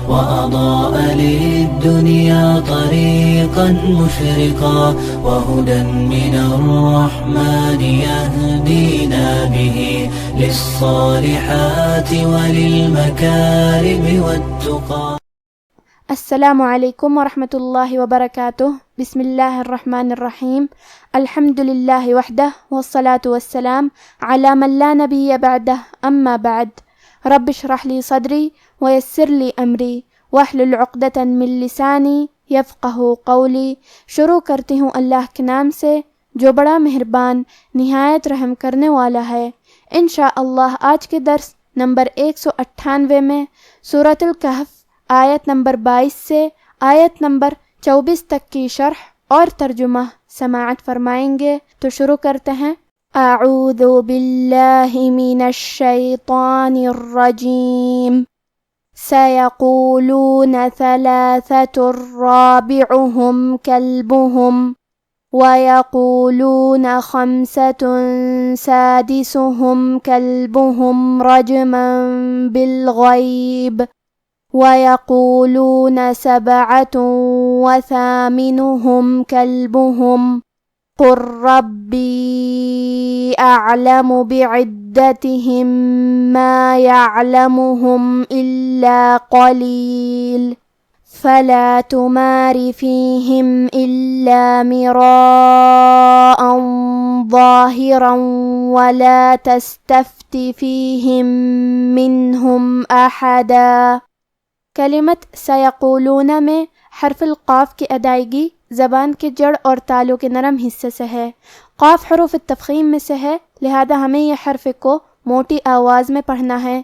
وأضاء للدنيا طريقا مشرقا وهدى من الرحمن يهدينا به للصالحات وللمكارم والتقى. السلام علیکم ورحمۃ اللہ وبرکاتہ. بسم اللہ الرحمن الرحیم. الحمد للہ وحدہ والصلاة والسلام علی من لا نبی بعدہ. اما بعد. رب اشرح لی صدری ویسر لی امری واحلل عقدۃ من لسانی یفقہوا قولی. شروع کرتی ہوں اللہ کے نام سے جو بڑا مہربان نہایت رحم کرنے والا ہے. انشاءاللہ آج کے درس نمبر 198 میں سورۃ الکہف آیت نمبر 22 سے آیت نمبر 24 تک کی شرح اور ترجمہ سماعت فرمائیں گے. تو شروع کرتے ہیں. اعوذ باللہ من الشیطان الرجیم. سیقولون ثلاثة رابعهم كلبهم ويقولون 5 سادسهم كلبهم رجما بالغيب وَيَقُولُونَ 7 وَثَامِنُهُمْ كَلْبُهُمْ قُلْ رَبِّي أَعْلَمُ بِعِدَّتِهِمْ مَا يَعْلَمُهُمْ إِلَّا قَلِيلٌ فَلَا تُمَارِ فِيهِمْ إِلَّا مِرَاءً ظَاهِرًا وَلَا تَسْتَفْتِ فِيهِمْ مِنْهُمْ أَحَدًا. کلمت سیقولون میں حرف القاف کی ادائیگی زبان کے جڑ اور تالو کے نرم حصے سے ہے. قاف حروف التفخیم میں سے ہے، لہذا ہمیں یہ حرف کو موٹی آواز میں پڑھنا ہے.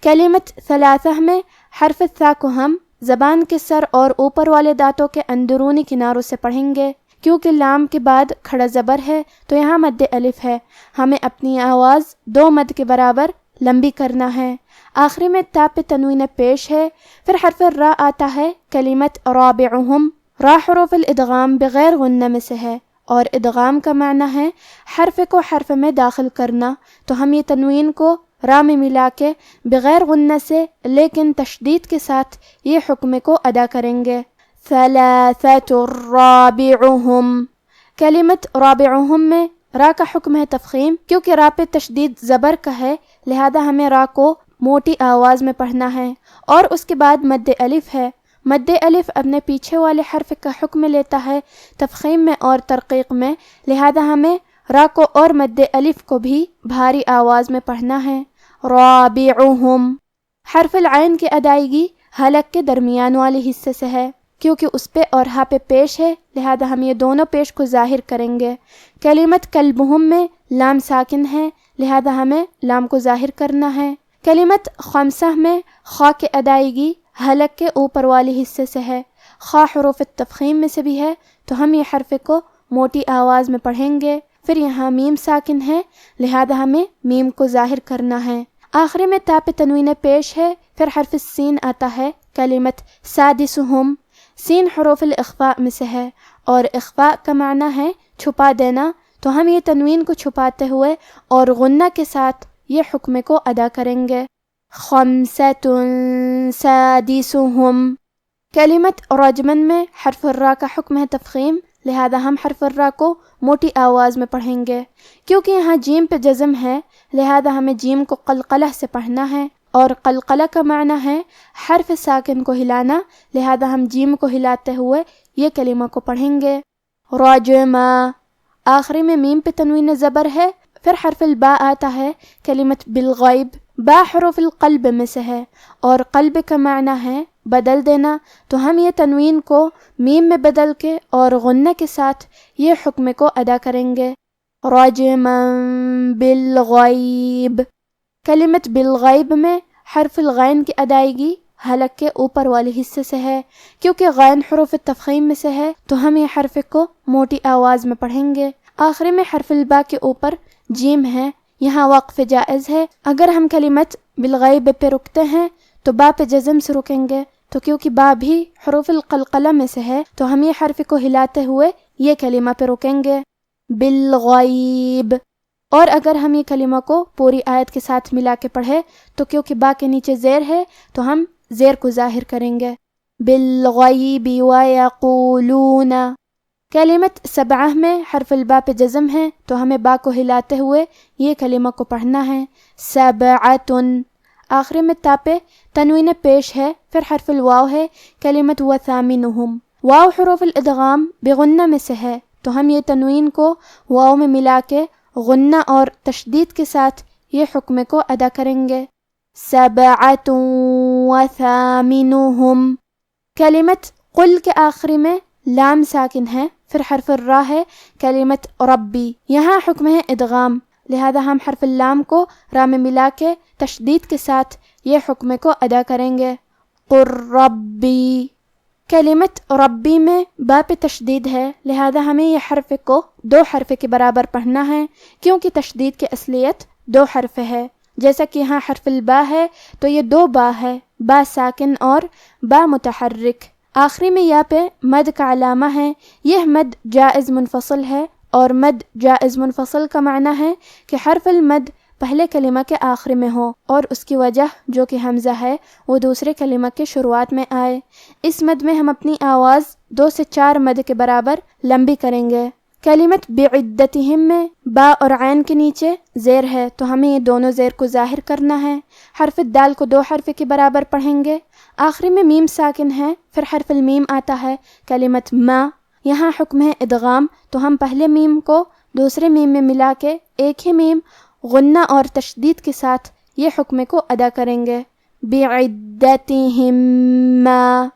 کلمت ثلاثہ میں حرف ثا کو ہم زبان کے سر اور اوپر والے دانتوں کے اندرونی کناروں سے پڑھیں گے. کیونکہ لام کے بعد کھڑا زبر ہے تو یہاں مد الف ہے. ہمیں اپنی آواز 2 مد کے برابر لمبی کرنا ہے. آخری میں تا پہ تنوین پیش ہے. پھر حرف را آتا ہے. کلمت رابعہم را حروف الادغام بغیر غنہ میں سے ہے اور ادغام کا معنی ہے حرف کو حرف میں داخل کرنا. تو ہم یہ تنوین کو را میں ملا کے بغیر غنہ سے لیکن تشدید کے ساتھ یہ حکم کو ادا کریں گے. ثلاثة رابعہم. کلمت رابعہم میں را کا حکم ہے تفخیم. کیونکہ را پہ تشدید زبر کا ہے لہذا ہمیں را کو موٹی آواز میں پڑھنا ہے. اور اس کے بعد مد الف ہے. مد الف اپنے پیچھے والے حرف کا حکم لیتا ہے تفخیم میں اور ترقیق میں، لہذا ہمیں را کو اور مد الف کو بھی بھاری آواز میں پڑھنا ہے. رابعہم. حرف العین کی ادائیگی حلق کے درمیان والے حصے سے ہے. کیونکہ اس پہ اور ہا پہ پیش ہے لہذا ہم یہ دونوں پیش کو ظاہر کریں گے. کلمت کلبہم میں لام ساکن ہے لہذا ہمیں لام کو ظاہر کرنا ہے. کلمت خمسہ میں خا کی ادائیگی حلق کے اوپر والے حصے سے ہے. خا حروف التفخیم میں سے بھی ہے تو ہم یہ حرف کو موٹی آواز میں پڑھیں گے. پھر یہاں میم ساکن ہے لہذا ہمیں میم کو ظاہر کرنا ہے. آخری میں تا پہ تنوین پیش ہے. پھر حرف السین آتا ہے. کلمت سادسہم. سین حروف الاخفاء میں سے ہے اور اخفاء کا معنی ہے چھپا دینا، تو ہم یہ تنوین کو چھپاتے ہوئے اور غنہ کے ساتھ یہ حکم کو ادا کریں گے. 5 سادسہم. کلمت رجمن میں حرف الرا کا حکم ہے تفخیم، لہذا ہم حرف الرا کو موٹی آواز میں پڑھیں گے. کیونکہ یہاں جیم پہ جزم ہے لہذا ہمیں جیم کو قلقلہ سے پڑھنا ہے اور قلقلہ کا معنی ہے حرف ساکن کو ہلانا، لہذا ہم جیم کو ہلاتے ہوئے یہ کلمہ کو پڑھیں گے. رجما. آخری میں میم پہ تنوین زبر ہے. پھر حرف الباء آتا ہے. کلمت بالغیب. با حروف القلب میں سے ہے اور قلب کا معنی ہے بدل دینا، تو ہم یہ تنوین کو میم میں بدل کے اور غنہ کے ساتھ یہ حکم کو ادا کریں گے. رجما بالغیب. کلمت بالغیب میں حرف الغین کی ادائیگی حلق کے اوپر والے حصے سے ہے. کیونکہ غین حروف تفخیم میں سے ہے تو ہم یہ حرف کو موٹی آواز میں پڑھیں گے. آخری میں حرف البا کے اوپر جیم ہے، یہاں وقف جائز ہے. اگر ہم کلمت بالغیب پہ رکتے ہیں تو با پہ جزم سے رکیں گے، تو کیونکہ با بھی حروف القلقلہ میں سے ہے تو ہم یہ حرف کو ہلاتے ہوئے یہ کلمہ پہ رکیں گے. بالغیب. اور اگر ہم یہ کلمہ کو پوری آیت کے ساتھ ملا کے پڑھے تو کیونکہ با کے نیچے زیر ہے تو ہم زیر کو ظاہر کریں گے. بالغیب ویقولون. کلمت سبعہ میں حرف البا پہ جزم ہے تو ہمیں با کو ہلاتے ہوئے یہ کلمہ کو پڑھنا ہے. سبعۃ. آخری میں تا پہ تنوین پیش ہے، پھر حرف الواو ہے. کلمت وثامنہم. واو حروف الادغام بغنہ میں سے ہے تو ہم یہ تنوین کو واو میں ملا کے غنہ اور تشدید کے ساتھ یہ حکم کو ادا کریں گے. سبعۃ وثامنہم. کلمت قل کے آخری میں لام ساکن ہے، پھر حرف الراء ہے. کلمت ربی، یہاں حکم ہے ادغام، لہذا ہم حرف اللام کو را میں ملا کے تشدید کے ساتھ یہ حکم کو ادا کریں گے. قل ربی. کلمت ربی میں با پہ تشدید ہے، لہذا ہمیں یہ حرف کو 2 حرف کے برابر پڑھنا ہے، کیونکہ تشدید کی اصلیت 2 حرف ہے. جیسا کہ یہاں حرف البا ہے تو یہ 2 با ہے، با ساکن اور با متحرک. آخری میں یا پہ مد کا علامہ ہے. یہ مد جائز منفصل ہے، اور مد جائز منفصل کا معنی ہے کہ حرف المد پہلے کلمہ کے آخر میں ہو اور اس کی وجہ جو کہ حمزہ ہے وہ دوسرے کلمہ کے شروعات میں آئے. اس مد میں ہم اپنی آواز 2 سے 4 مد کے برابر لمبی کریں گے. کلمت بعدتہم میں با اور عین کے نیچے زیر ہے تو ہمیں یہ دونوں زیر کو ظاہر کرنا ہے. حرف الدال کو 2 حرف کے برابر پڑھیں گے. آخری میں میم ساکن ہے، پھر حرف المیم آتا ہے. کلمت ما، یہاں حکم ہے ادغام تو ہم پہلے میم کو دوسرے میم میں ملا کے ایک ہی میم غنہ اور تشدید کے ساتھ یہ حکم کو ادا کریں گے. بعدتہم ما.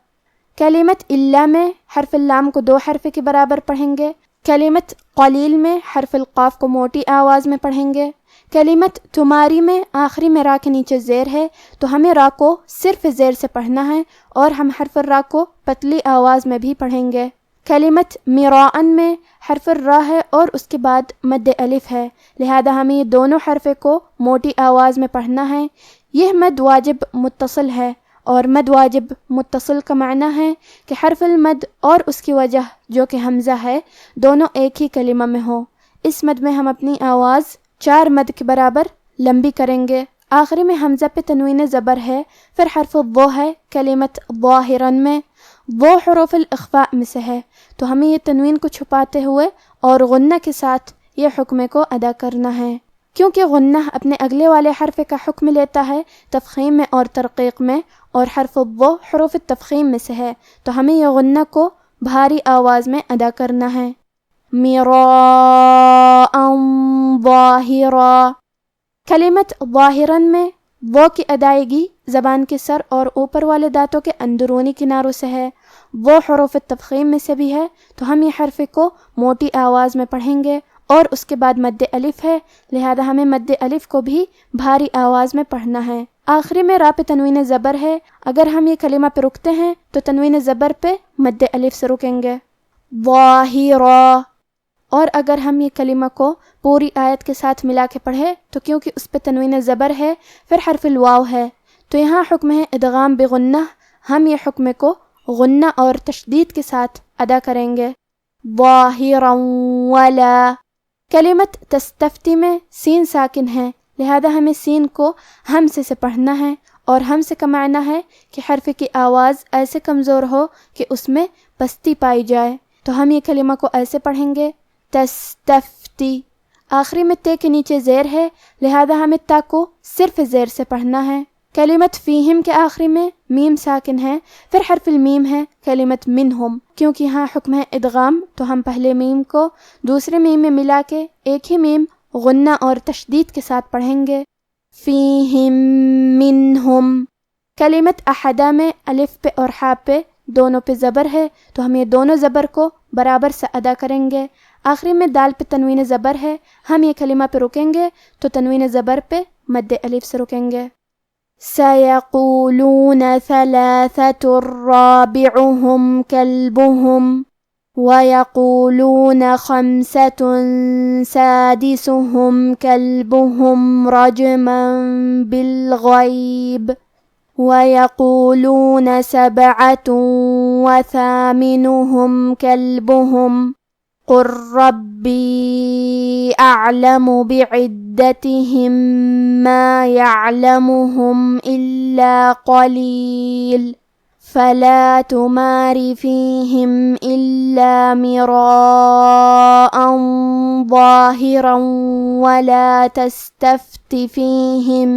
کلمت الا میں حرف اللام کو 2 حرف کے برابر پڑھیں گے. کلمت قلیل میں حرف القاف کو موٹی آواز میں پڑھیں گے. کلمت تمہاری میں آخری میں را کے نیچے زیر ہے تو ہمیں را کو صرف زیر سے پڑھنا ہے اور ہم حرف الرا کو پتلی آواز میں بھی پڑھیں گے. کلمت میراً میں حرف الرا ہے اور اس کے بعد مد الف ہے، لہذا ہمیں یہ دونوں حرف کو موٹی آواز میں پڑھنا ہے. یہ مد واجب متصل ہے، اور مد واجب متصل کا معنی ہے کہ حرف المد اور اس کی وجہ جو کہ حمزہ ہے دونوں ایک ہی کلمہ میں ہو. اس مد میں ہم اپنی آواز 4 مد کے برابر لمبی کریں گے. آخری میں حمزہ پہ تنوین زبر ہے، پھر حرف الضو ہے. کلمت ظاہراً میں وہ حروف الاخفاء میں سے ہے تو ہمیں یہ تنوین کو چھپاتے ہوئے اور غنہ کے ساتھ یہ حکم کو ادا کرنا ہے. کیونکہ غنہ اپنے اگلے والے حرف کا حکم لیتا ہے تفخیم میں اور ترقیق میں، اور حرف الضو حروف التفخیم میں سے ہے تو ہمیں یہ غنہ کو بھاری آواز میں ادا کرنا ہے. مراء ظاہرا. کلمت ظاہراً میں وہ کی ادائیگی زبان کے سر اور اوپر والے دانتوں کے اندرونی کناروں سے ہے. وہ حروف التفخیم میں سے بھی ہے تو ہم یہ حرف کو موٹی آواز میں پڑھیں گے اور اس کے بعد مد الف ہے، لہذا ہمیں مد الف کو بھی بھاری آواز میں پڑھنا ہے. آخری میں را پہ تنوین زبر ہے. اگر ہم یہ کلمہ پہ رکتے ہیں تو تنوین زبر پہ مد الف سے رکیں گے. ظاہرا. اور اگر ہم یہ کلمہ کو پوری آیت کے ساتھ ملا کے پڑھے تو کیونکہ اس پہ تنوین زبر ہے پھر حرف الواو ہے تو یہاں حکم ہے ادغام بغنہ. ہم یہ حکم کو غنہ اور تشدید کے ساتھ ادا کریں گے. ظاہرا ولا. کلمت تستفتی میں سین ساکن ہے، لہذا ہمیں سین کو ہمزے سے پڑھنا ہے، اور ہمزے کا معنی ہے کہ حرف کی آواز ایسے کمزور ہو کہ اس میں پستی پائی جائے. تو ہم یہ کلمہ کو ایسے پڑھیں گے تستفتی. آخری میں تے کے نیچے زیر ہے، لہذا ہمیں تا کو صرف زیر سے پڑھنا ہے. کلمت فیہم کے آخری میں میم ساکن ہے، پھر حرف المیم ہے. کلمت منہم، کیونکہ یہاں حکم ہے ادغام تو ہم پہلے میم کو دوسرے میم میں ملا کے ایک ہی میم غنہ اور تشدید کے ساتھ پڑھیں گے. فیہم منہم. کلمت احدہ میں الف پہ اور حا پہ دونوں پہ زبر ہے تو ہم یہ دونوں زبر کو برابر سے ادا کریں گے. آخری میں دال پہ تنوین زبر ہے، ہم یہ کلمہ پہ رکیں گے تو تنوین زبر پہ مد الف سے رکیں گے. سَيَقُولُونَ ثَلَاثَةٌ رَابِعُهُمْ كَلْبُهُمْ وَيَقُولُونَ خَمْسَةٌ سَادِسُهُمْ كَلْبُهُمْ رَجْمًا بِالْغَيْبِ وَيَقُولُونَ سَبْعَةٌ وَثَامِنُهُمْ كَلْبُهُمْ. قل ربی اعلم بعدتهم ما يعلمهم الا قلیل فلا تمار فيهم إلا مراء ظاهرا ولا تستفت فيهم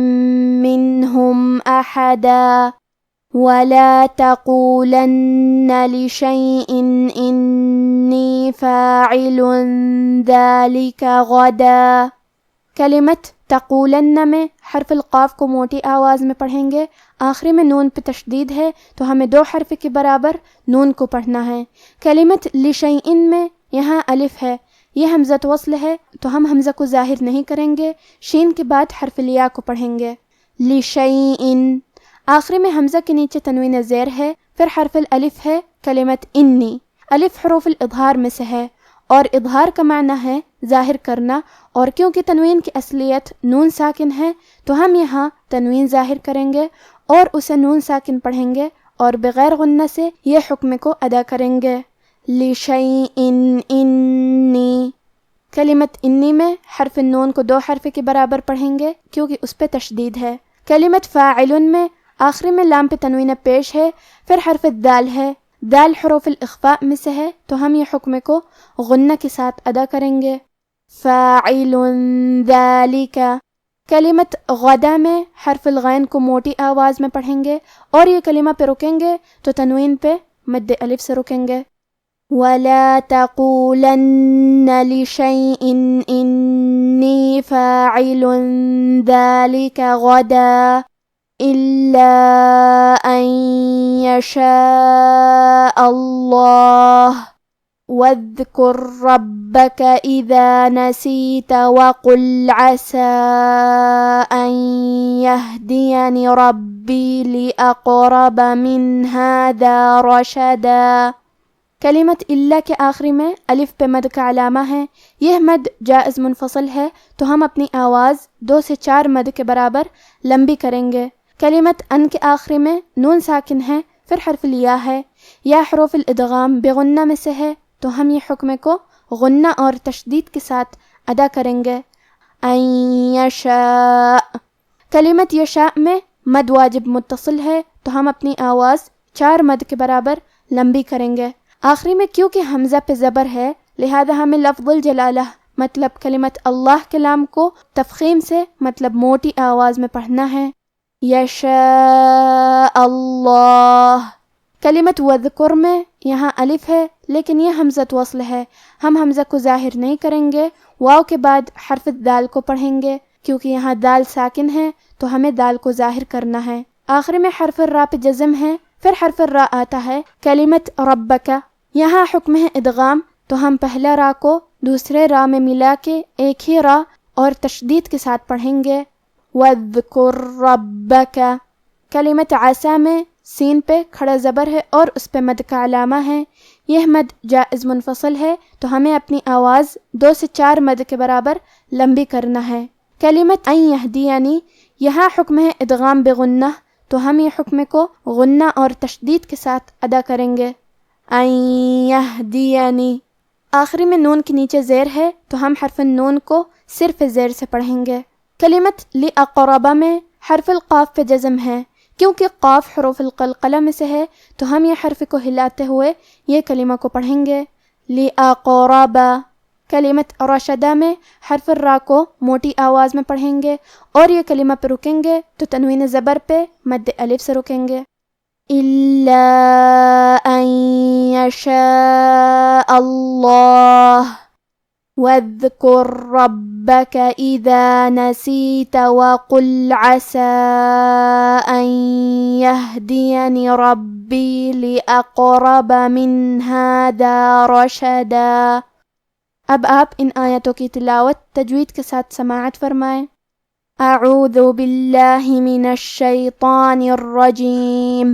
منهم أحدا ولا تقولن لشيء إني فاعل ذلك غدا۔ کلمت تقولن میں حرف القاف کو موٹی آواز میں پڑھیں گے، آخری میں نون پہ تشدید ہے تو ہمیں 2 حرف کے برابر نون کو پڑھنا ہے۔ کلمت لشیئن میں یہاں الف ہے، یہ حمزۃ وصل ہے تو ہم حمزہ کو ظاہر نہیں کریں گے، شین کے بعد حرف لیا کو پڑھیں گے، لشیئن۔ آخری میں حمزہ کے نیچے تنوین زیر ہے، پھر حرف الالف ہے، کلمت انی۔ الف حروف الاظہار میں سے ہے اور اظہار کا معنی ہے ظاہر کرنا، اور کیونکہ تنوین کی اصلیت نون ساکن ہے تو ہم یہاں تنوین ظاہر کریں گے اور اسے نون ساکن پڑھیں گے اور بغیر غنہ سے یہ حکم کو ادا کریں گے، لشیئن انی۔ کلمت انی میں حرف نون کو 2 حرف کے برابر پڑھیں گے کیونکہ اس پہ تشدید ہے۔ کلمت فاعلن میں آخری میں لام پہ تنوین پیش ہے، پھر حرف الدال ہے، دال حروف الاخفاء میں سے ہے تو ہم یہ حکم کو غنہ کے ساتھ ادا کریں گے، فاعل ذالک۔ کلمت غدا میں حرف الغین کو موٹی آواز میں پڑھیں گے اور یہ کلمہ پہ رکیں گے تو تنوین پہ مد الف سے رکیں گے، وَلَا تَقُولَنَّ لِشَيْءٍ إِنِّي فَاعِلٌ ذَلِكَ غَدًا إِلَّا أَن يَشَاءَ اللَّهُ وَاذْكُر رَّبَّكَ إِذَا نَسِيتَ وَقُلْ عَسَىٰ أَن يَهْدِيَنِ رَبِّي لِأَقْرَبَ مِنْ هَٰذَا رَشَدًا۔ کلمت اللہ کے آخری میں الف پہ مد کا علامہ ہے، یہ مد جائز منفصل ہے تو ہم اپنی آواز 2 سے 4 مد کے برابر لمبی کریں گے۔ کلمت ان کے آخری میں نون ساکن ہے، پھر حرف لیا ہے، یا حروف الادغام بغنہ میں سے ہے تو ہم یہ حکم کو غنہ اور تشدید کے ساتھ ادا کریں گے، ان یشاء۔ کلمت یشاء میں مد واجب متصل ہے تو ہم اپنی آواز 4 مد کے برابر لمبی کریں گے۔ آخری میں کیونکہ حمزہ پہ زبر ہے لہذا ہمیں لفظ الجلالہ مطلب کلمت اللہ کے لام کو تفخیم سے مطلب موٹی آواز میں پڑھنا ہے، یشاء اللہ۔ کلمت وذکر میں یہاں الف ہے لیکن یہ حمزۃ وصل ہے، ہم حمزہ کو ظاہر نہیں کریں گے، واو کے بعد حرف دال کو پڑھیں گے کیونکہ یہاں دال ساکن ہے تو ہمیں دال کو ظاہر کرنا ہے۔ آخری میں حرف الراء پہ جزم ہے، پھر حرف الراء آتا ہے۔ کلمت ربک، یہاں حکم ہے ادغام تو ہم پہلا را کو دوسرے را میں ملا کے ایک ہی را اور تشدید کے ساتھ پڑھیں گے، وَاذْكُر رَّبَّكَ۔ کلمت عسیٰ میں سین پہ کھڑا زبر ہے اور اس پہ مد کا علامہ ہے، یہ مد جائز منفصل ہے تو ہمیں اپنی آواز 2 سے 4 مد کے برابر لمبی کرنا ہے۔ کلمت ان یہدینی، یہاں حکم ہے ادغام بغنہ تو ہم یہ حکم کو غنہ اور تشدید کے ساتھ ادا کریں گے، ان یہدینی۔ آخری میں نون کے نیچے زیر ہے تو ہم حرف نون کو صرف زیر سے پڑھیں گے۔ کلمت لِأَقْرَبَ میں حرف القاف پہ جزم ہے، کیونکہ قاف حروف القلقلہ میں سے ہے تو ہم یہ حرف کو ہلاتے ہوئے یہ کلمہ کو پڑھیں گے، لِأَقْرَبَ۔ کلمت رشدہ میں حرف الراء کو موٹی آواز میں پڑھیں گے اور یہ کلمہ پہ رکیں گے تو تنوین زبر پہ مد الف سے رکیں گے، إِلَّا أَن يَشَاءَ اللَّهُ وَاذْكُر رَّبَّكَ إِذَا نَسِيتَ وَقُلْ عَسَىٰ أَن يَهْدِيَنِ رَبِّي لِأَقْرَبَ مِنْ هَٰذَا رَشَدًا۔ اب آپ ان آیتوں کی تلاوت تجوید کے ساتھ سماعت فرمائیں۔ اعوذ باللہ من الشیطان الرجیم،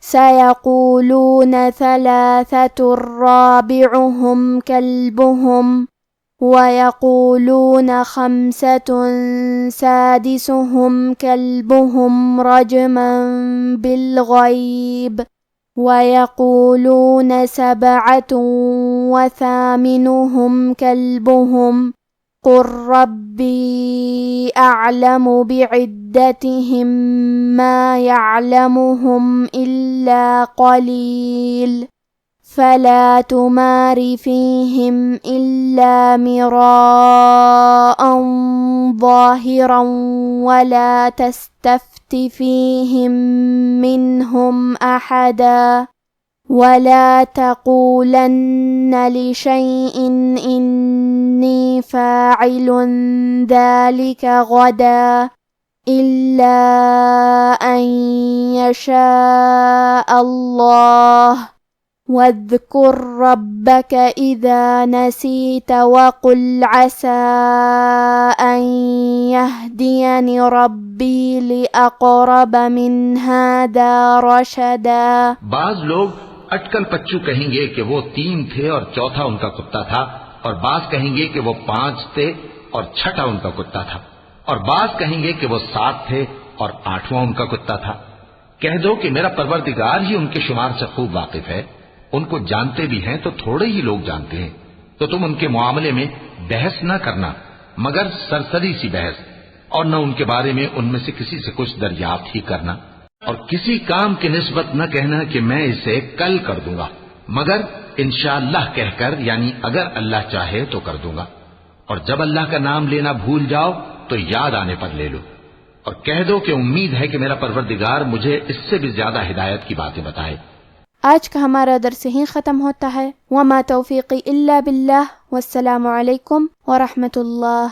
سیقولون ثلاثة رابعهم کلبهم وَيَقُولُونَ 5 سَادِسُهُمْ كَلْبُهُمْ رَجْمًا بِالْغَيْبِ وَيَقُولُونَ سَبْعَةٌ وَثَامِنُهُمْ كَلْبُهُمْ قُل رَّبِّي أَعْلَمُ بِعِدَّتِهِم مَّا يَعْلَمُهُمْ إِلَّا قَلِيلٌ فَلَا تُمَارِ فِيهِمْ إِلَّا مِرَاءً ظَاهِرًا وَلَا تَسْتَفْتِ فِيهِم مِّنْهُمْ أَحَدًا وَلَا تَقُولَنَّ لِشَيْءٍ إِنِّي فَاعِلٌ ذَلِكَ غَدًا إِلَّا أَن يَشَاءَ اللَّهُ وَاذْكُر رَّبَّكَ إِذَا نَسِيتَ وَقُلْ عَسَىٰ أَن يَهْدِيَنِ رَبِّي لِأَقْرَبَ مِنْ هَٰذَا رَشَدًا۔ بعض لوگ اٹکل پچو کہیں گے کہ وہ 3 تھے اور چوتھا ان کا کتا تھا، اور بعض کہیں گے کہ وہ 5 تھے اور چھٹا ان کا کتا تھا، اور بعض کہیں گے کہ وہ 7 تھے اور 8واں ان کا کتا تھا۔ کہہ دو کہ میرا پروردگار ہی ان کے شمار سے خوب واقف ہے، ان کو جانتے بھی ہیں تو تھوڑے ہی لوگ جانتے ہیں، تو تم ان کے معاملے میں بحث نہ کرنا مگر سرسری سی بحث، اور نہ ان کے بارے میں ان میں سے کسی سے کچھ دریافت ہی کرنا، اور کسی کام کی نسبت نہ کہنا کہ میں اسے کل کر دوں گا، مگر انشاءاللہ کہہ کر، یعنی اگر اللہ چاہے تو کر دوں گا، اور جب اللہ کا نام لینا بھول جاؤ تو یاد آنے پر لے لو، اور کہہ دو کہ امید ہے کہ میرا پروردگار مجھے اس سے بھی زیادہ ہدایت کی باتیں بتائے۔ آج کا ہمارا درس یہیں ختم ہوتا ہے۔ وما توفیقی الا باللہ، والسلام علیکم ورحمۃ اللہ۔